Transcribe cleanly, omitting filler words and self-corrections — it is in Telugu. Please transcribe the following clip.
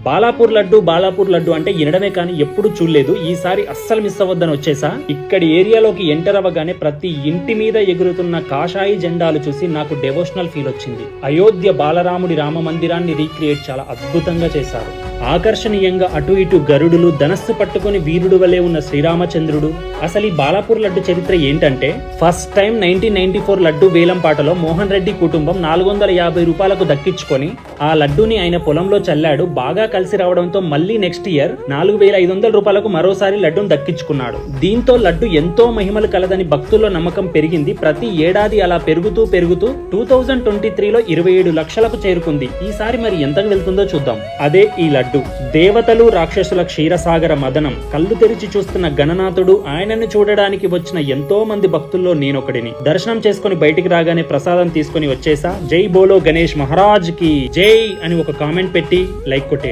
బాలాపూర్ లడ్డు అంటే వినడమే కానీ ఎప్పుడు చూడలేదు. ఈసారి అస్సలు మిస్ అవ్వద్దని వచ్చేసా. ఇక్కడి ఏరియాలోకి ఎంటర్ అవ్వగానే ప్రతి ఇంటి మీద ఎగురుతున్న కాషాయి జెండాలు చూసి నాకు డెవోషనల్ ఫీల్ వచ్చింది. అయోధ్య బాలరాముడి రామ మందిరాన్ని రీక్రియేట్ చాలా అద్భుతంగా చేశారు. ఆకర్షణీయంగా అటు ఇటు గరుడులు, ధనస్సు పట్టుకుని వీరుడు వలె ఉన్న శ్రీరామచంద్రుడు. అసలు ఈ బాలాపూర్ లడ్డు చరిత్ర ఏంటంటే, ఫస్ట్ టైం 1994 లడ్డు వేలం పాటలో మోహన్ రెడ్డి కుటుంబం 450 రూపాయలకు దక్కించుకొని ఆ లడ్డూని ఆయన పొలంలో చల్లాడు. బాగా కలిసి రావడంతో మళ్ళీ నెక్స్ట్ ఇయర్ 4500 రూపాయలకు మరోసారి లడ్డూను దక్కించుకున్నాడు. దీంతో లడ్డు ఎంతో మహిమలు కలదని భక్తుల్లో నమ్మకం పెరిగింది. ప్రతి ఏడాది అలా పెరుగుతూ 2023లో 27 లక్షలకు చేరుకుంది. ఈసారి మరి ఎంతకు వెళ్తుందో చూద్దాం. అదే ఈ లడ్డు. దేవతలు రాక్షసుల క్షీరసాగర మదనం. కళ్ళు తెరిచి చూస్తున్న గణనాథుడు. ఆయనను చూడడానికి వచ్చిన ఎంతో మంది భక్తుల్లో నేనొకడిని. దర్శనం చేసుకుని బయటికి రాగానే ప్రసాదం తీసుకుని వచ్చేసా. జై బోలో గణేష్ మహారాజ్ కి జై అని ఒక కామెంట్ పెట్టి లైక్ కొట్టే.